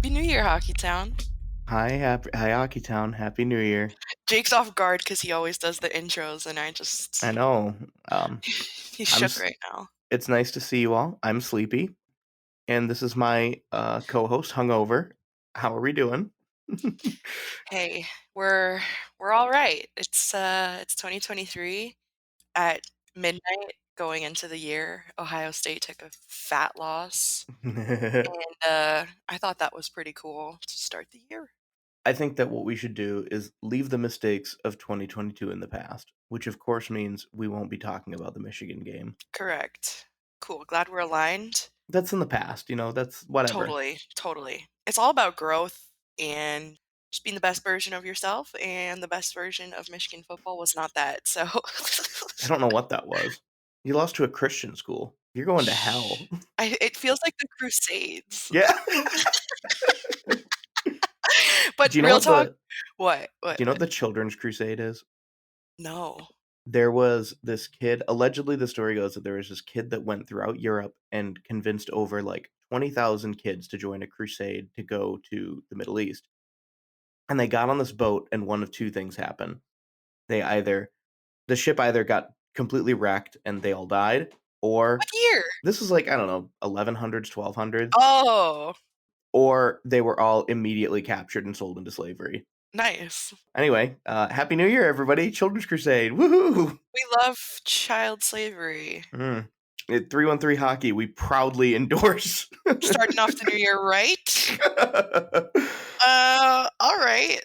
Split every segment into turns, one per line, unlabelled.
Happy New Year, Hockey Town.
Hi, Hockey Town. Happy New Year.
Jake's off guard because he always does the intros, and
I know.
he's
I'm.
shook right now.
It's nice to see you all. I'm sleepy, and this is my co-host, Hungover. How are we doing?
Hey, we're all right. It's 2023 at midnight going into the year. Ohio State took a fat loss, and I thought that was pretty cool to start the year.
I think that what we should do is leave the mistakes of 2022 in the past, which of course means we won't be talking about the Michigan game.
Correct. Cool. Glad we're aligned.
That's in the past, that's whatever.
Totally. It's all about growth and just being the best version of yourself, and the best version of Michigan football was not that. So
I don't know what that was. You lost to a Christian school. You're going to hell.
it feels like the Crusades.
Yeah.
But
Do you know
real
what
talk,
the
what?
Do you know what the Children's Crusade is?
No.
There was this kid, allegedly the story goes that there was this kid that went throughout Europe and convinced over like 20,000 kids to join a crusade to go to the Middle East. And they got on this boat and one of two things happened. The ship either got completely wrecked and they all died, or
What year?
this was like, I don't know, 1100s, 1200s,
Oh,
or they were all immediately captured and sold into slavery.
nice.
Anyway, Happy New Year, everybody. Children's Crusade. Woohoo!
We love child slavery.
At 313 Hockey, we proudly endorse.
Starting off the new year right. All right.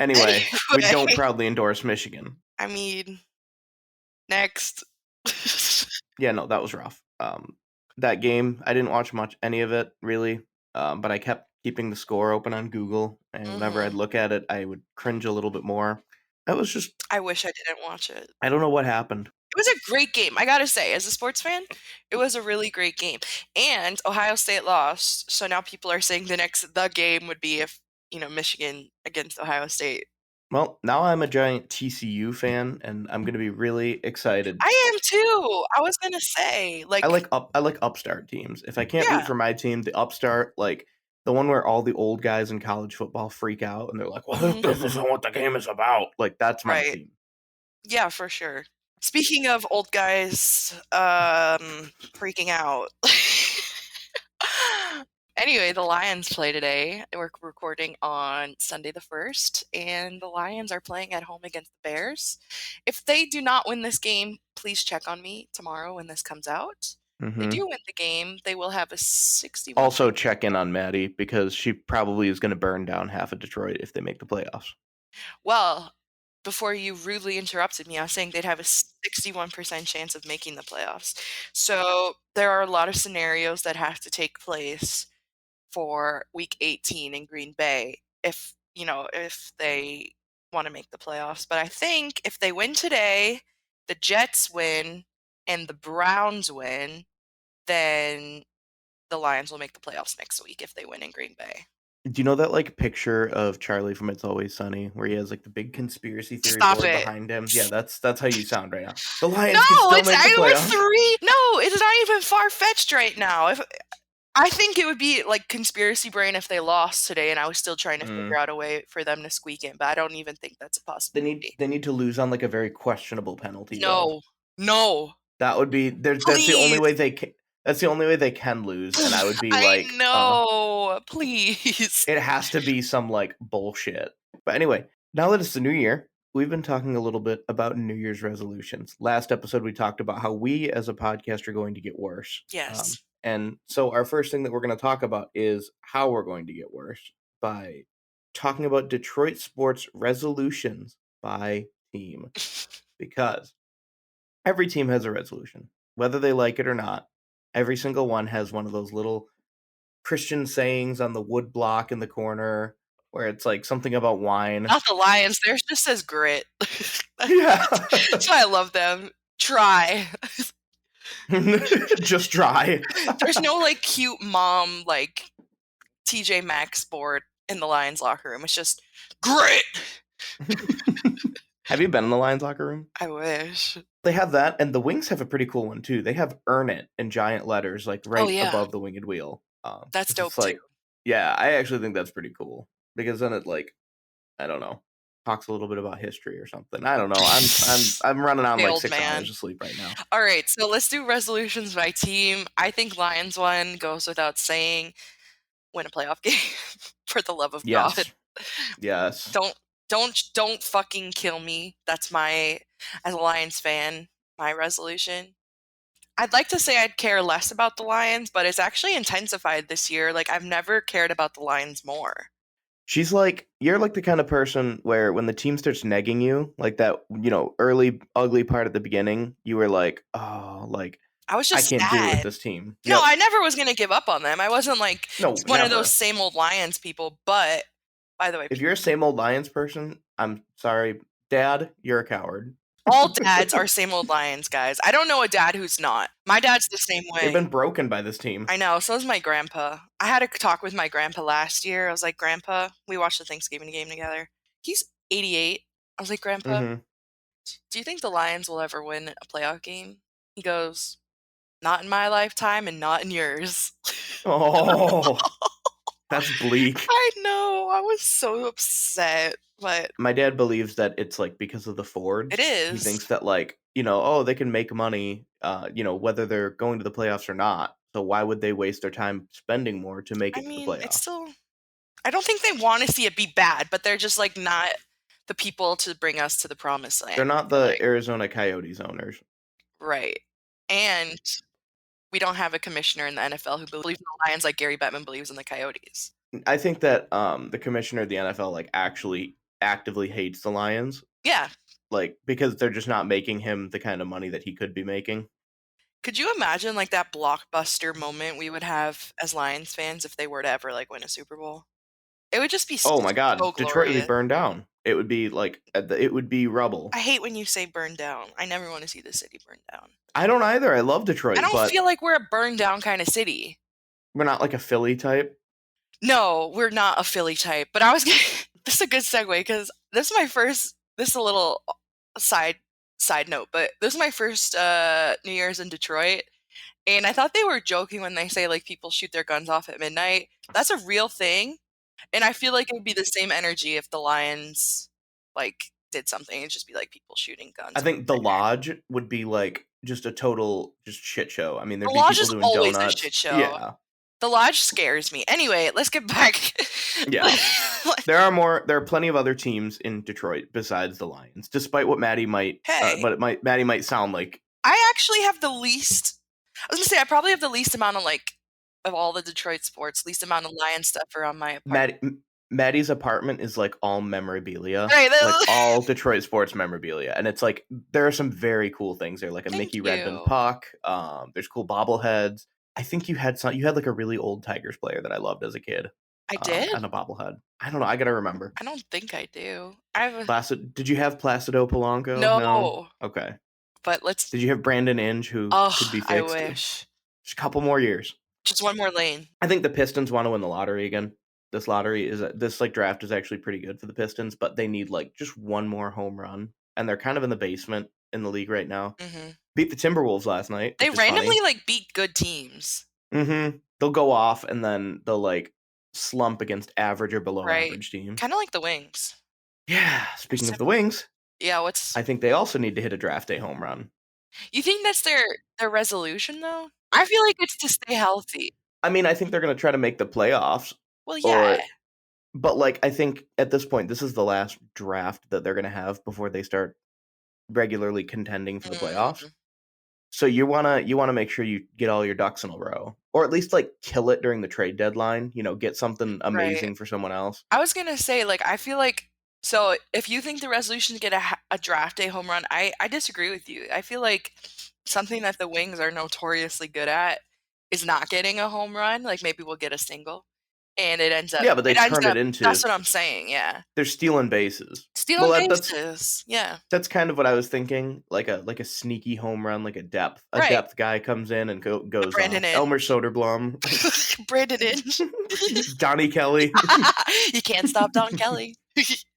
Anyway, we don't
Anyway.
proudly endorse Michigan.
I mean, next.
Yeah, no, that was rough. That game, I didn't watch any of it, really, but I kept keeping the score open on Google, and whenever I'd look at it, I would cringe a little bit more. That was just...
I wish I didn't watch it.
I don't know what happened.
It was a great game, I gotta say. As a sports fan, it was a really great game. And Ohio State lost, so now people are saying the game would be if, Michigan against Ohio State.
Well, now I'm a giant TCU fan, and I'm going to be really excited.
I am too. I was gonna say,
I like upstart teams. If I can't root
yeah.
for my team, the upstart, like the one where all the old guys in college football freak out and they're like, "Well, this isn't what the game is about." Like that's my
Right.
team.
Yeah, for sure. Speaking of old guys, freaking out. Anyway, the Lions play today. We're recording on Sunday the 1st, and the Lions are playing at home against the Bears. If they do not win this game, please check on me tomorrow when this comes out. If they do win the game, they will have a 61.
Also, check in on Maddie because she probably is going to burn down half of Detroit if they make the playoffs.
Well, before you rudely interrupted me, I was saying they'd have a 61% chance of making the playoffs. So there are a lot of scenarios that have to take place for week 18 in Green Bay if they want to make the playoffs. But I think if they win today, the Jets win, and the Browns win, then the Lions will make the playoffs next week if they win in Green Bay.
Do you know that like picture of Charlie from It's Always Sunny where he has like the big conspiracy theory
Stop
board
it.
behind him? Yeah, that's how you sound right now. The Lions
No,
can still
it's
make the playoffs.
No, it's not even far-fetched right now. I think it would be like conspiracy brain if they lost today and I was still trying to figure out a way for them to squeak in, but I don't even think that's a possibility.
They need to lose on like a very questionable penalty. Though.
No.
That would be that's the only way they can. That's the only way they can lose, and I would be like,
I know, please.
It has to be some like bullshit. But anyway, now that it's the new year, we've been talking a little bit about New Year's resolutions. Last episode, we talked about how we as a podcast are going to get worse.
Yes.
And so our first thing that we're going to talk about is how we're going to get worse by talking about Detroit sports resolutions by team. Because every team has a resolution, whether they like it or not. Every single one has one of those little Christian sayings on the wood block in the corner where it's like something about wine.
Not the Lions. Theirs just says grit.
Yeah.
That's why I love them. Try.
Just try.
There's no like cute mom like TJ Maxx board in the Lions locker room. It's just grit.
Have you been in the Lions locker room?
I wish.
They have that, and the Wings have a pretty cool one too. They have "Earn It" in giant letters, like right above the winged wheel.
That's dope too.
Yeah, I actually think that's pretty cool because then it like I don't know talks a little bit about history or something. I don't know. I'm running on
The
like
old
6 hours
man.
of sleep right now.
All right, so let's do resolutions by team. I think Lions one goes without saying. Win a playoff game for the love of God.
Yes, yes.
Don't don't fucking kill me. That's my, as a Lions fan, my resolution. I'd like to say I'd care less about the Lions, but it's actually intensified this year. Like I've never cared about the Lions more.
She's like you're like the kind of person where when the team starts negging you, like that, early ugly part at the beginning, you were like, oh, like
I was
I
just
can't do it with
sad.
this team.
No,
Yep.
I never was gonna give up on them. I wasn't like
No,
one of those
never.
same old Lions people. But by the way,
If you're a same old Lions person, I'm sorry, Dad, you're a coward.
all dads are same old Lions, guys. I don't know a dad who's not. My dad's the same
They've
way.
been broken by this team.
I know, so is my grandpa. I had a talk with my grandpa last year. I was like, "Grandpa," we watched the Thanksgiving game together. He's 88. I was like, "Grandpa,
Mhm.
do you think the Lions will ever win a playoff game?" He goes, "Not in my lifetime and not in yours."
Oh, that's bleak.
I know. I was so upset, but
My dad believes that it's like because of the
it
Fords. He
is.
thinks that like, oh, they can make money, whether they're going to the playoffs or not. So why would they waste their time spending more to make
I
it to the
mean, it's
playoffs?
still, I don't think they want to see it be bad, but they're just like not the people to bring us to the promised land.
They're
I
not
feel
the
like.
Arizona Coyotes owners.
Right. And we don't have a commissioner in the NFL who believes in the Lions like Gary Bettman believes in the Coyotes.
I think that the commissioner of the NFL like actually actively hates the Lions,
Yeah.
like because they're just not making him the kind of money that he could be making.
Could you imagine like that blockbuster moment we would have as Lions fans if they were to ever like win a Super Bowl? It would just be
Oh my
so
God, Detroit would be
glorious.
burned down. It would be like it would be rubble.
I hate when you say burn down. I never want to see the city burn down.
I don't either. I love
I
Detroit,
don't
but
feel like we're a burn down kind of city.
we're not like a Philly type.
No, we're not a Philly type. But I was gonna, this is a good segue because this is my first. This is a little side note, but this is my first New Year's in Detroit, and I thought they were joking when they say like people shoot their guns off at midnight. That's a real thing, and I feel like it would be the same energy if the Lions like did something. It'd just be like people shooting guns.
I think the Lodge would be like just a total just shit show. I mean,
The
there'd be
Lodge
people
is
doing
always a
donuts.
shit show.
Yeah.
The Lodge scares me. Anyway, let's get back.
Yeah. There are plenty of other teams in Detroit besides the Lions, despite what Maddie might
Hey.
Maddie might sound like.
I actually have the least. I was gonna say I probably have the least amount of like of all the Detroit sports, least amount of Lion stuff around my apartment.
Maddie's apartment is like all memorabilia,
Right.
like all Detroit sports memorabilia, and it's like there are some very cool things there, like a
Thank
Mickey Redmond
you.
puck. There's cool bobbleheads. I think you had like a really old Tigers player that I loved as a kid.
I did?
And a bobblehead. I don't know. I gotta remember.
I don't think I do. I have a
Did you have Placido Polanco?
no,
Okay.
but let's.
Did you have Brandon Inge who could be
Oh, I
fixed?
wish.
Just a couple more years.
Just one more lane.
I think the Pistons want to win the lottery again. This like draft is actually pretty good for the Pistons, but they need like just one more home run, and they're kind of in the basement in the league right now.
hmm
Beat the Timberwolves last night.
They
Which is
randomly like beat good teams.
funny. They'll go off and then they'll like slump against average or below
Right.
average teams.
Kind of like the Wings.
Yeah. Speaking of the Wings,
Yeah, what's
I think they also need to hit a draft day home run.
you think that's their resolution though? I feel like it's to stay healthy.
I mean, I think they're going to try to make the playoffs.
Well, yeah.
But like, I think at this point, this is the last draft that they're going to have before they start regularly contending for the playoffs.
Mhm.
So you wanna make sure you get all your ducks in a row, or at least like kill it during the trade deadline. Get something amazing for someone else.
I was gonna say, like, I feel like so if you think the resolution to get a draft day home run, I disagree with you. I feel like something that the Wings are notoriously good at is not getting a home run. Like maybe we'll get a single, and it ends up.
Yeah, but they
it ends
turn it
up.
into
That's what I'm saying. Yeah,
they're stealing bases.
stealing
Well,
bases. Yeah,
that's kind of what I was thinking, like a sneaky home run, like a depth
Right.
depth guy comes in and goes
Brandon
off.
Inge.
Elmer Soderblom,
Brandon Inge.
Donnie Kelly.
You can't stop Don Kelly.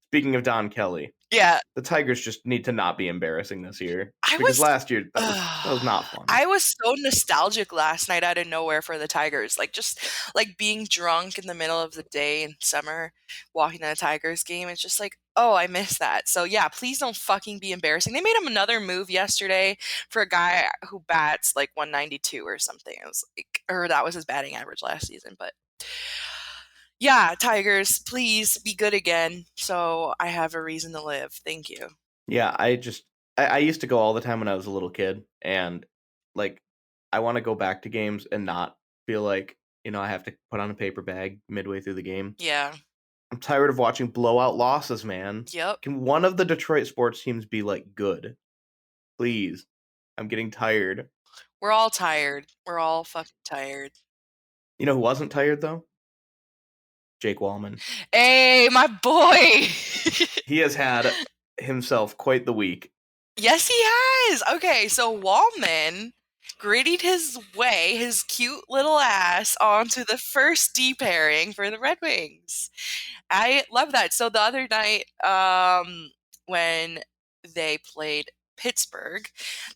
Speaking of Don Kelly,
Yeah.
The Tigers just need to not be embarrassing this year
I
because
was
last year that was not fun.
I was so nostalgic last night out of nowhere for the Tigers. Like, just, like, being drunk in the middle of the day in summer, walking to a Tigers game, it's just like, "Oh, I miss that." So, yeah, please don't fucking be embarrassing. They made him another move yesterday for a guy who bats, like, 192 or something. It was like, or that was his batting average last season, but yeah, Tigers, please be good again so I have a reason to live. Thank you.
Yeah, I used to go all the time when I was a little kid, and like I want to go back to games and not feel like I have to put on a paper bag midway through the game.
Yeah.
I'm tired of watching blowout losses, man.
Yep.
Can one of the Detroit sports teams be like good? Please. I'm getting tired.
We're all tired. We're all fucking tired.
You know who wasn't tired though? Jake Wallman.
Hey, my boy.
He has had himself quite the week.
Yes, he has. Okay, so Wallman grittied his way, his cute little ass, onto the first D pairing for the Red Wings. I love that. So the other night, when they played Pittsburgh,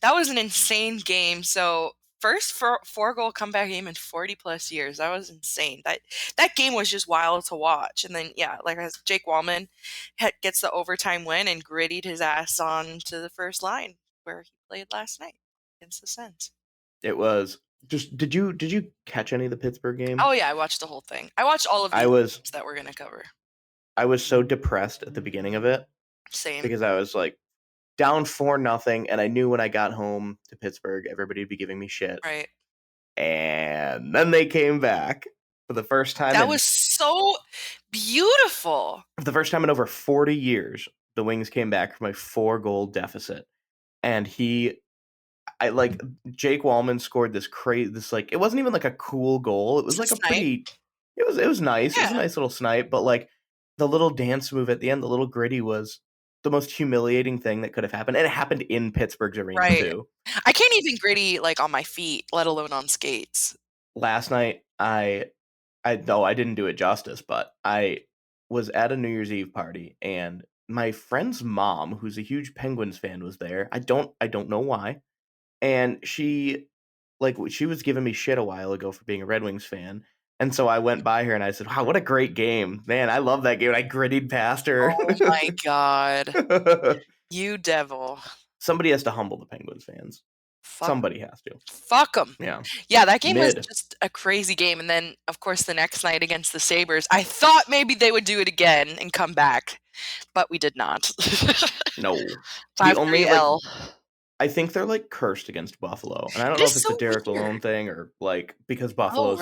that was an insane game. So first four-goal comeback game in 40 plus years. That was insane. That game was just wild to watch. And then yeah, like as Jake Wallman gets the overtime win and grittied his ass on to the first line where he played last night against the Sens.
It was just did you catch any of the Pittsburgh game?
Oh yeah, I watched the whole thing. I watched all of
I
these
was
games that we're gonna cover.
I was so depressed at the beginning of it
Same.
because I was like down 4-0, and I knew when I got home to Pittsburgh, everybody would be giving me shit.
Right.
And then they came back for the first time.
That was so beautiful.
For the first time in over 40 years, the Wings came back from a 4-goal deficit. And Jake Wallman scored this like, it wasn't even like a cool goal. It was like a
Snipe.
pretty, it was nice.
Yeah.
It was a nice little snipe, but like the little dance move at the end, the little gritty was the most humiliating thing that could have happened. And it happened in Pittsburgh's arena too.
I can't even gritty like on my feet, let alone on skates.
Last night, I didn't do it justice, but I was at a New Year's Eve party, and my friend's mom, who's a huge Penguins fan, was there. I don't know why. And she was giving me shit a while ago for being a Red Wings fan. And so I went by her and I said, "Wow, what a great game. Man, I love that game." And I grittied past her.
Oh my god. You devil.
Somebody has to humble the Penguins fans. Somebody has to.
Fuck them.
Yeah.
Yeah, that game was just a crazy game. And then, of course, the next night against the Sabres, I thought maybe they would do it again and come back, but we did not.
No.
5-3 L.
I think they're like cursed against Buffalo, and I don't know if it's a Derek Lalonde thing or like because Buffalo's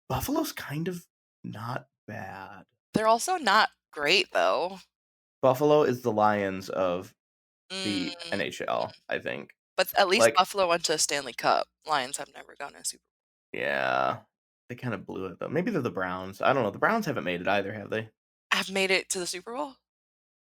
Buffalo's kind of not bad.
They're also not great though.
Buffalo is the Lions of the NHL, I think.
But at least Buffalo went to a Stanley Cup. Lions have never gone to a Super Bowl.
Yeah, they kind of blew it though. Maybe they're the Browns. I don't know. The Browns haven't made it either, have they?
Have made it to the Super Bowl?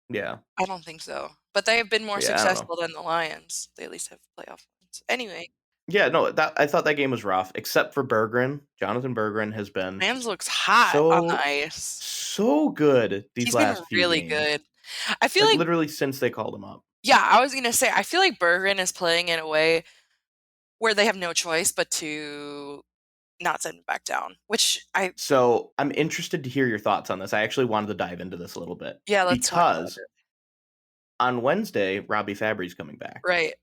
Yeah.
I don't think so. But they have been more successful than the Lions. They at least have playoff wins. Anyway.
Yeah, no, I thought that game was rough, except for Berggren. Jonathan Berggren has been
Mans looks hot on the ice.
So good these last few games.
He's been really good. I feel like
literally since they called him up.
Yeah, I was gonna say I feel like Berggren is playing in a way where they have no choice but to not send him back down.
So I'm interested to hear your thoughts on this. I actually wanted to dive into this a little bit.
Yeah, let's talk about it.
On Wednesday, Robbie Fabry's coming back.
Right.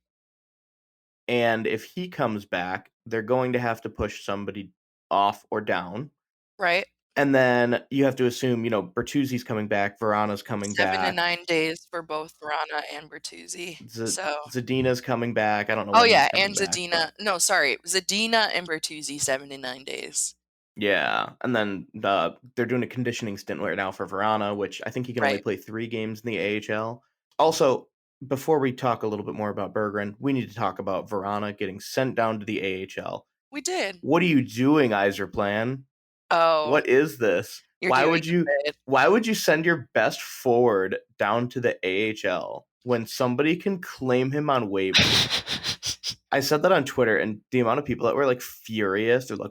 And if he comes back, they're going to have to push somebody off or down.
Right.
And then you have to assume, Bertuzzi's coming back, Vrana's coming back.
7 to 9 days for both Vrana and Bertuzzi.
Zadina's coming back. I don't know.
Oh yeah, and Zadina. No, sorry, Zadina and Bertuzzi 7 to 9 days.
Yeah, and then they're doing a conditioning stint right now for Vrana, which I think he can only play 3 games in the AHL. Also, before we talk a little bit more about Berggren, we need to talk about Vrana getting sent down to the AHL.
We did.
What are you doing, Yzerplan?
Oh.
What is this? Why would you send your best forward down to the AHL when somebody can claim him on waivers? I said that on Twitter, and the amount of people that were like furious, they're like,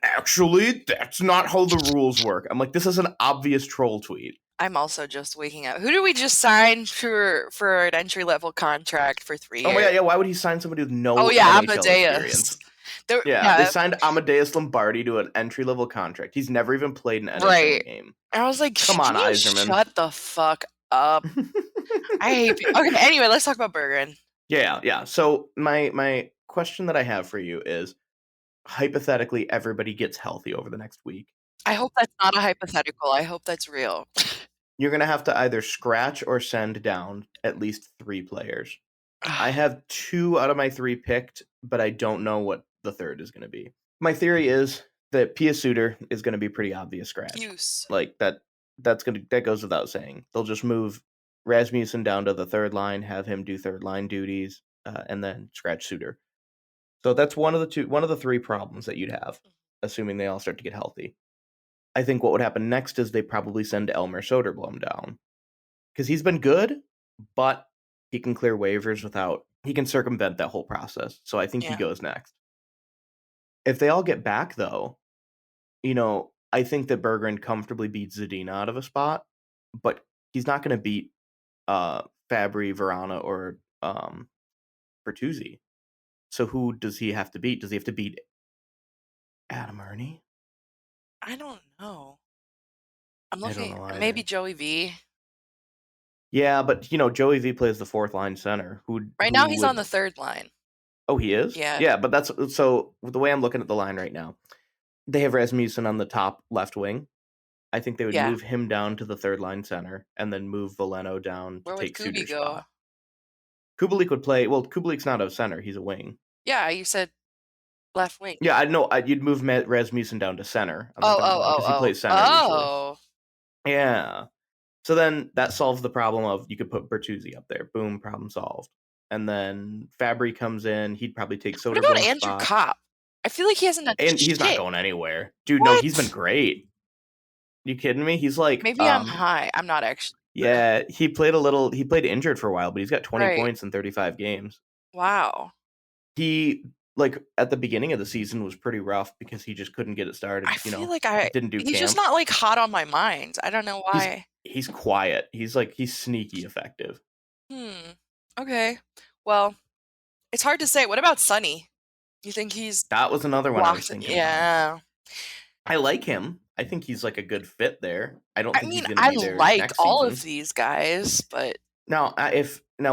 actually, that's not how the rules work. I'm like, this is an obvious troll tweet.
I'm also just waking up. Who do we just sign for an entry-level contract for 3
Oh my
years?
god, yeah, why would he sign somebody with
Oh,
no
yeah,
NHL experience?
Amadeus. There
Yeah, they
yeah,
signed Amadeus Lombardi to an entry-level contract. He's never even played an NHL
right.
game.
And I was like,
Come on,
"Can you
Yzerman.
shut the fuck up?" I hate peo Okay, anyway, let's talk about Berggren.
Yeah, yeah. So my question that I have for you is, hypothetically, everybody gets healthy over the next week.
I hope that's not a hypothetical, I hope that's real.
You're gonna have to either scratch or send down at least 3 players. I have 2 out of my 3 picked, but I don't know what the third is gonna be. My theory is that Pia Suter is gonna be pretty obvious scratch.
Use.
Like, that goes without saying. They'll just move Rasmussen down to the 3rd line, have him do 3rd line duties, and then scratch Suter. So that's one of the 3 problems that you'd have, assuming they all start to get healthy. I think what would happen next is they probably send Elmer Soderblom down, because he's been good, but he can clear waivers without he can circumvent that whole process. So I think he
Yeah.
goes next. If they all get back though, I think that Berggren comfortably beats Zadina out of a spot, but he's not going to beat Fabry, Verana, or Bertuzzi. So who does he have to beat? Does he have to beat Adam Ernie?
I don't know. I'm
I don't
looking
know
maybe
either.
Joey V.
Yeah, but Joey V plays the 4th line center.
Right now,
Who
he's on
would?
the 3rd line.
Oh, he is.
Yeah.
Yeah, but that's so. The way I'm looking at the line right now, they have Rasmussen on the top left wing. I think they would
Yeah.
move him down to the 3rd line center and then move Veleno down to
Where would
take
Kubi
Suter's
go?
spot. Kubalik would play. Well, Kubalik's not a center; he's a wing.
Yeah, you said left wing.
Yeah, I know. You'd move Rasmussen down to center on the
Oh,
3rd
oh,
line
oh,
because he
oh.
plays center usually.
Oh!
Yeah. So then that solves the problem of you could put Bertuzzi up there. Boom, problem solved. And then Fabry comes in. He'd probably take
What about
Soderblom's
Andrew
spot.
Kopp? I feel like he hasn't done
And he's not
shit.
going anywhere. Dude, no, he's been
What?
great. You kidding me? He's like,
Maybe I'm high. I'm not actually.
yeah, he played injured for a while, but he's got 20
Right.
points in 35 games.
Wow.
He, like, at the beginning of the season was pretty rough because he just couldn't get it started,
I feel like
didn't do
he's just
camp.
not, like, hot on my mind. I don't know why.
He's quiet. He's sneaky effective.
Okay. Well, it's hard to say. What about Sonny? You think he's
That was another one I was
locked?
thinking about.
Yeah.
I like him. I think he's like a good fit there. I don't
I
think
mean,
he's going to
I
be there
like
next
all
season.
of these guys, but
Now,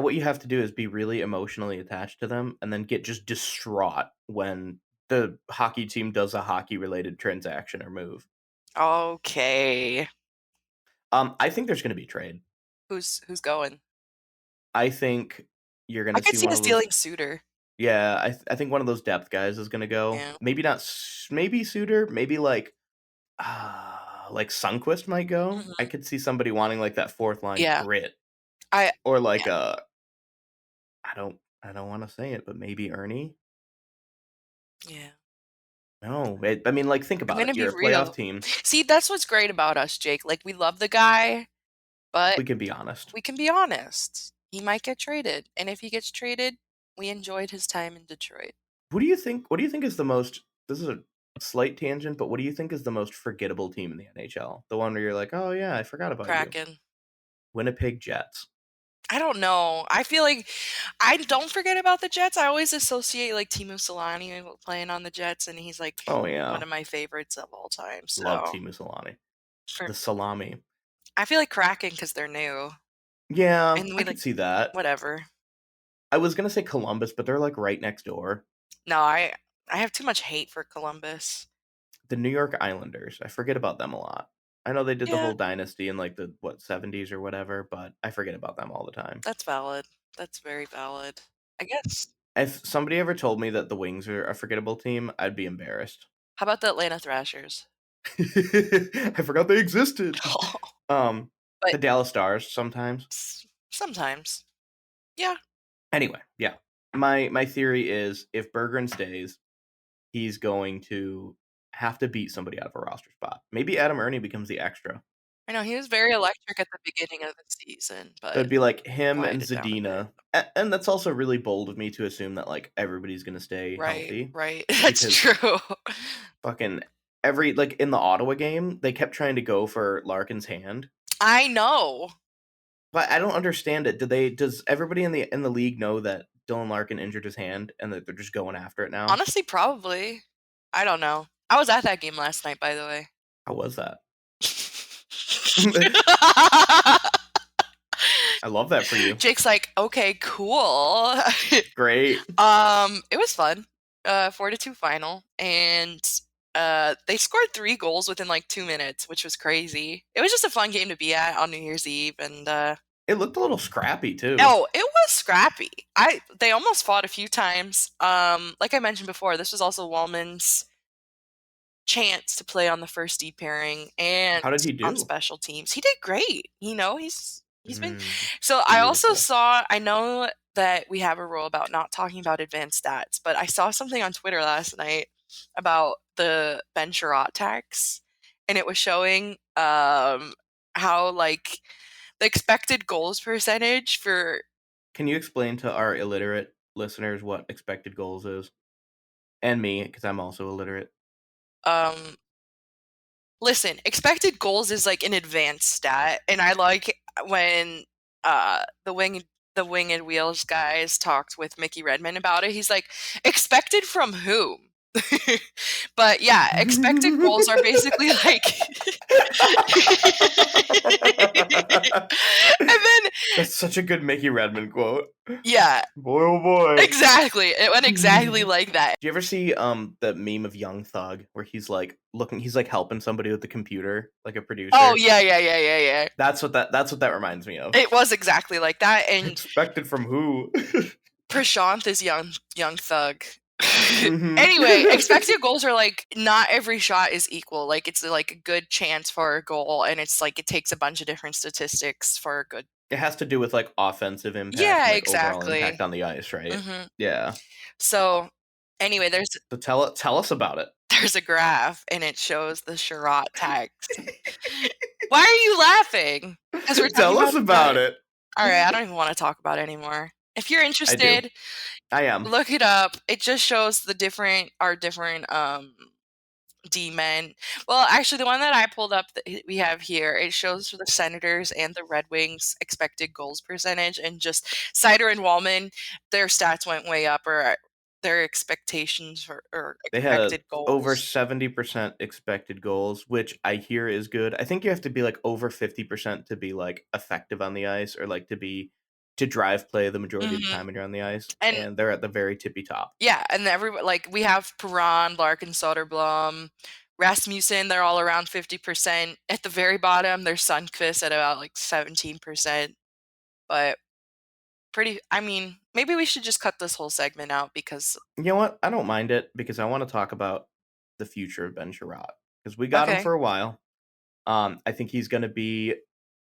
what you have to do is be really emotionally attached to them, and then get just distraught when the hockey team does a hockey-related transaction or move.
okay.
I think there's going to be a trade.
Who's going?
I think you're going
I
to
could
see
see
one
us
of those.
stealing Suter.
Yeah, I think one of those depth guys is going to go.
Yeah.
Maybe not. Maybe Suter. Maybe like Sundqvist might go.
Mhm.
I could see somebody wanting like that 4th line
Yeah.
grit,
I
or like
yeah.
I don't want to say it, but maybe Ernie.
Yeah.
No, I mean, like, think
I'm
about
gonna
it.
be
You're a playoff
real.
team.
See, that's what's great about us, Jake. Like, we love the guy, but
We can be honest.
we can be honest. He might get traded, and if he gets traded, we enjoyed his time in Detroit.
What do you think? What do you think is the most? This is a slight tangent, but what do you think is the most forgettable team in the NHL? The one where you're like, oh yeah, I forgot about you.
Kraken.
Winnipeg Jets.
I don't know. I feel like I don't forget about the Jets. I always associate like Teemu Selanne playing on the Jets, and he's like
Oh yeah,
one of my favorites of all time.
love
So
Teemu Selanne.
for,
The salami.
I feel like Kraken because they're new,
Yeah,
and
I
we
could
like
see that.
whatever.
I was gonna say Columbus, but they're like right next door.
No, I have too much hate for Columbus.
The New York Islanders. I forget about them a lot. I know they did the
Yeah,
whole dynasty in like the 70s or whatever, but I forget about them all the time.
that's valid. That's very valid. I guess.
If somebody ever told me that the Wings are a forgettable team, I'd be embarrassed.
How about the Atlanta Thrashers?
I forgot they existed.
But
The Dallas Stars sometimes.
sometimes, yeah.
Anyway, yeah. My theory is if Berggren stays, he's going to have to beat somebody out of a roster spot. Maybe Adam Ernie becomes the extra.
I know he was very electric at the beginning of the season,
So it'd
but
be like him and
quieted down a bit.
Zadina. And that's also really bold of me to assume that like everybody's gonna stay healthy.
Right. That's true.
Fucking every like in the Ottawa game, they kept trying to go for Larkin's hand.
I know.
But I don't understand it. Does everybody in the league know that Dylan Larkin injured his hand and that they're just going after it now?
Honestly, probably. I don't know. I was at that game last night, by the way.
How was that? I love that for you.
Jake's like, okay, cool.
Great.
It was fun. 4-2 final, and they scored 3 goals within like 2 minutes, which was crazy. It was just a fun game to be at on New Year's Eve, and
It looked a little scrappy too.
oh, it was scrappy. They almost fought a few times. Like I mentioned before, this was also Wallman's chance to play on the first D pairing and
How did he
on
do?
special teams. He did great. He's been.
Mm,
So I also
beautiful.
saw. I know that we have a rule about not talking about advanced stats, but I saw something on Twitter last night about the Ben Sherratt tax, and it was showing how like the expected goals percentage for
Can you explain to our illiterate listeners what expected goals is? And me, because I'm also illiterate.
um listen, expected goals is like an advanced stat, and I like when the wing and wheels guys talked with Mickey Redmond about it. He's like, expected from whom? But yeah, expected goals are basically like and then
That's such a good Mickey Redmond quote.
yeah,
Boy, oh boy.
exactly. It went exactly like that.
Do you ever see the meme of Young Thug where he's like helping somebody with the computer, like a
Oh
producer?
yeah.
That's what that reminds me of.
It was exactly like that, and
Expected from who?
Prashanth is young thug.
Mhm.
Anyway, expected goals are like not every shot is equal. Like it's like a good chance for a goal, and it's like it takes a bunch of different statistics for a good.
It has to do with like offensive impact
Yeah,
and like overall impact
exactly.
on the ice, right?
hmm
Yeah.
So anyway,
So tell us about it.
there's a graph, and it shows the Sherratt tax. Why are you laughing? Because we're talking
Tell us
about
about it.
all right, I don't even want to talk about it anymore. If you're
I do.
interested,
I am.
look it up. It just shows the different D-men. Well, actually, the one that I pulled up that we have here, it shows for the Senators and the Red Wings expected goals percentage, and just Sider and Wallman, their stats went way up, or their expectations for or
They had
expected
over
goals.
70% expected goals, which I hear is good. I think you have to be like over 50% to be like effective on the ice or like to drive play the majority of the
Mhm.
time when you're on the ice,
And
and they're at the very tippy top.
yeah, and like we have Perron, Larkin, Soderblom, Rasmussen, they're all around 50%. At the very bottom, there's Sundqvist at about like 17%. But I mean, maybe we should just cut this whole segment out because
You know what? I don't mind it because I want to talk about the future of Ben Sherratt because we got him
okay.
for a while. I think he's going to be.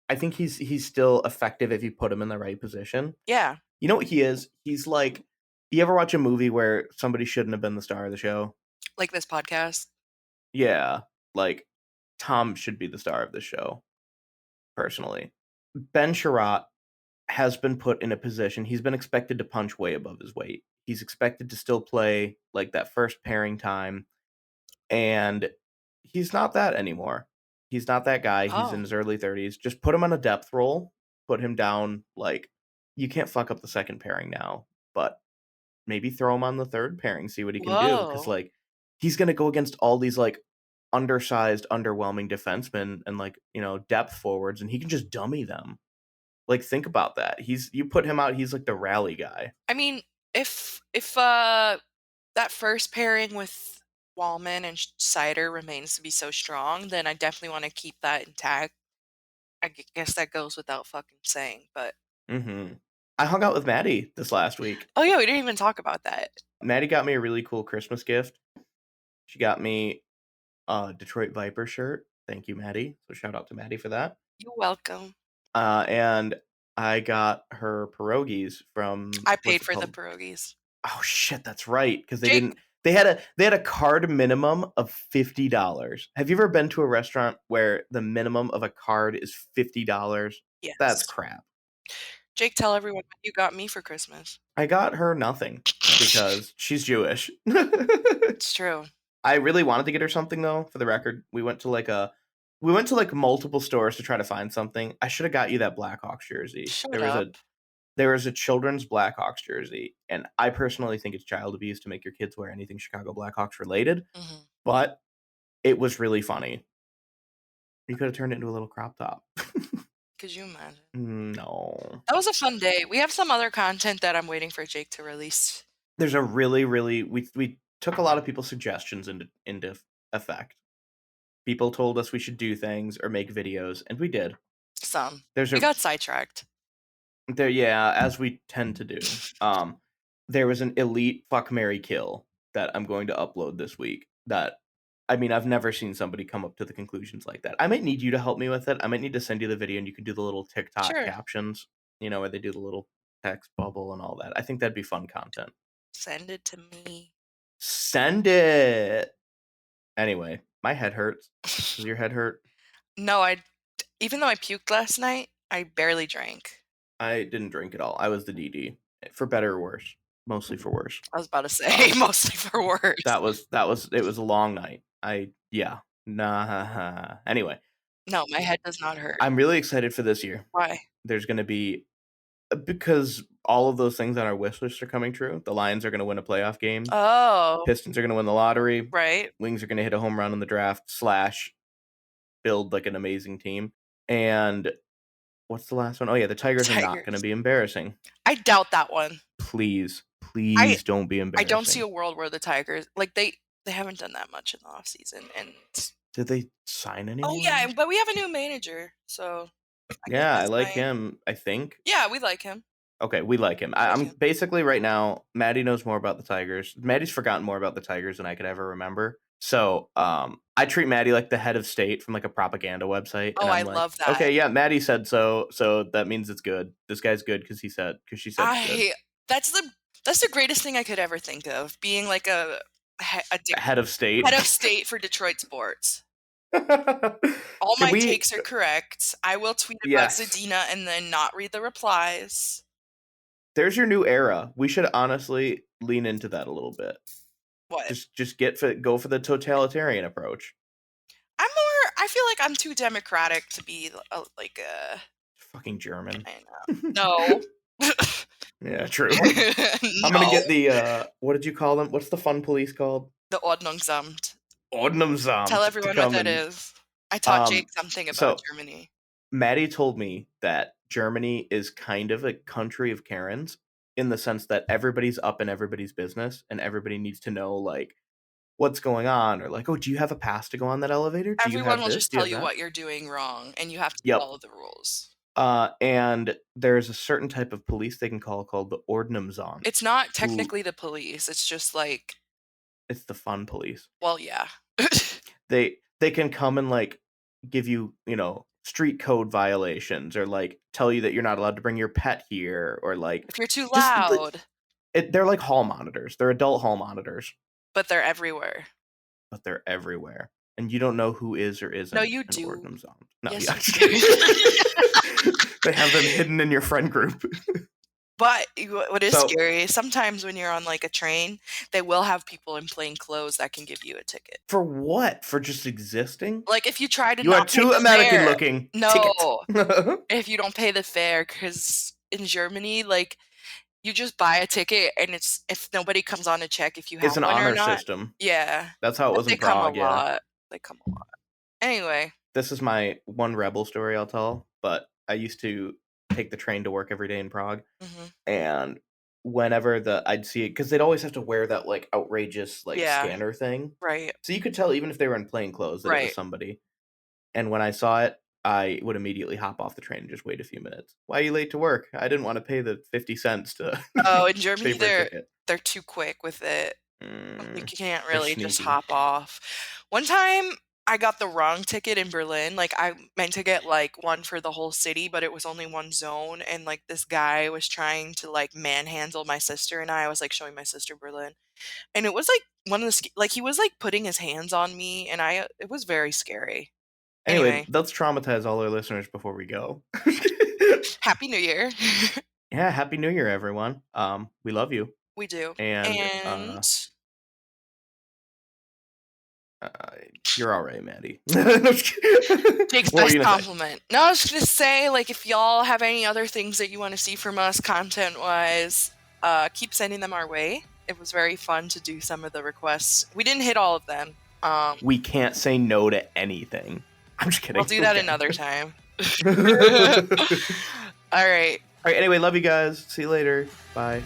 I think he's still effective if you put him in the right position.
Yeah,
You know what he is? He's like. You ever watch a movie where somebody shouldn't have been the star of the show?
like this podcast.
Yeah, like Tom should be the star of the show. Personally, Ben Sherratt has been put in a position. He's been expected to punch way above his weight. He's expected to still play like that first pairing time. And he's not that anymore. He's not that guy. He's in
Oh.
his early 30s. Just put him on a depth role. Put him down like you can't fuck up the second pairing now, but maybe throw him on the third pairing, see what he can do cuz
Whoa.
like he's going to go against all these like undersized, underwhelming defensemen and like, depth forwards and he can just dummy them. Like think about that. You put him out, he's like the rally guy.
I mean, if that first pairing with Wallman and Cider remains to be so strong, then I definitely want to keep that intact. Guess that goes without fucking saying, but
Mhm. I hung out with Maddie this last week.
oh yeah, we didn't even talk about that.
Maddie got me a really cool Christmas gift. She got me a Detroit Viper shirt. Thank you, Maddie. So shout out to Maddie for that.
You're welcome.
And I got her pierogies from
I
what's
paid
it
for the
called?
pierogies.
Oh shit, that's right. Because they
Jake,
didn't. They had a card minimum of $50. Have you ever been to a restaurant where the minimum of a card is $50? That's
yes.
crap.
Jake, tell everyone what you got me for Christmas.
I got her nothing because she's Jewish.
It's true.
I really wanted to get her something though. For the record, we went to like we went to, like, multiple stores to try to find something. I should have got you that Blackhawks jersey.
Shut up.
There was a children's Blackhawks jersey, and I personally think it's child abuse to make your kids wear anything Chicago Blackhawks related,
Mhm.
but it was really funny. You could have turned it into a little crop top.
Could you imagine?
No.
That was a fun day. We have some other content that I'm waiting for Jake to release.
There's a really we took a lot of people's suggestions into effect. People told us we should do things or make videos, and we did.
Some.
There's
We
a
got sidetracked.
there yeah, as we tend to do. Um, there was an elite fuck Mary kill that I'm going to upload this week. That I mean, I've never seen somebody come up to the conclusions like that. I might need you to help me with it. I might need to send you the video, and you can do the little TikTok
Sure.
captions. Where they do the little text bubble and all that. I think that'd be fun content.
Send it to me.
Send it. Anyway, my head hurts. Does your head hurt?
No, even though I puked last night, I barely drank.
I didn't drink at all. I was the DD, for better or worse. Mostly for worse.
I was about to say mostly for worse.
It was a long night. Yeah. Nah. Anyway,
No, my head does not hurt.
I'm really excited for this year.
Why?
There's going to be because all of those things on our wish list are coming true. The Lions are going to win a playoff game.
Oh,
Pistons are going to win the lottery.
right.
Wings are going to hit a home run in the draft / build like an amazing team. And what's the last one? Oh yeah, the Tigers are not going to be embarrassing.
I doubt that one.
Please don't be
I
embarrassing.
don't see a world where the Tigers they haven't done that much in the offseason. And
did they sign anyone?
oh yeah, but we have a new manager, so
I like him. I think.
Yeah, we like him.
Okay, we like him. I'm basically right now. Maddie knows more about the Tigers. Maddie's forgotten more about the Tigers than I could ever remember. So, I treat Maddie like the head of state from like a propaganda website.
Oh,
and I'm
I
like,
love that.
Okay, yeah, Maddie said so. So that means it's good. This guy's good because she said good.
That's the greatest thing I could ever think of. Being like a
head of state.
Head of state for Detroit sports. All my takes are correct. I will tweet about Zadina and then not read the replies.
There's your new era. We should honestly lean into that a little bit.
What?
Just go for the totalitarian approach.
I feel like I'm too democratic to be like a
fucking German.
I know. No.
Yeah, true. I'm gonna get the what did you call them? What's the fun police called?
The Ordnungsamt.
Ordnungsamt.
Tell everyone what that is. I taught Jake something about Germany.
Maddie told me that Germany is kind of a country of Karens in the sense that everybody's up in everybody's business and everybody needs to know like what's going on or like, oh, do you have a pass to go on that elevator?
Everyone will just tell you what you're doing wrong and you have to follow the rules.
And there's a certain type of police they can call called the Ordnungsamt.
It's not technically the police. It's just like
it's the fun police.
Well, yeah.
They can come and like give you, street code violations or like tell you that you're not allowed to bring your pet here or like
if you're too loud.
They're like hall monitors. They're adult hall monitors.
But they're everywhere.
And you don't know who is or isn't.
No, you do.
Ordnungsamt. No,
yes,
you do. They have them hidden in your friend group.
But what is scary, sometimes when you're on like a train, they will have people in plain clothes that can give you a ticket.
For what? For just existing?
Like if you try to
you are too American looking.
No. If you don't pay the fare, because in Germany, like you just buy a ticket and it's if nobody comes on to check if you have
it's an
one
honor
or not.
system.
Yeah.
That's how it was in Prague.
They come a lot. Anyway.
This is my one rebel story I'll tell, but I used to take the train to work every day in Prague.
Mm-hmm.
And whenever I'd see it, because they'd always have to wear that like outrageous like scanner thing.
Right.
So you could tell even if they were in plain clothes that it was somebody. And when I saw it, I would immediately hop off the train and just wait a few minutes. Why are you late to work? I didn't want to pay the 50 cents to
Oh, in Germany they're too quick with it. You can't really just hop off. One time I got the wrong ticket in Berlin. Like I meant to get like one for the whole city, but it was only one zone. And like this guy was trying to like manhandle my sister and I was like showing my sister Berlin. And it was like one of the like he was like putting his hands on me and it was very scary.
Anyway, let's traumatize all our listeners before we go.
Happy New Year.
Yeah, Happy New Year, everyone. We love you.
We do.
And Uh, you're all right, Maddie. No, just kidding.
Jake's
What were
best
you gonna say?
compliment. No, I was gonna say, like, if y'all have any other things that you want to see from us content-wise, keep sending them our way. It was very fun to do some of the requests. We didn't hit all of them.
We can't say no to anything. I'm just kidding.
We'll do that another time.
All
All right.
right. Anyway, love you guys. See you later. Bye.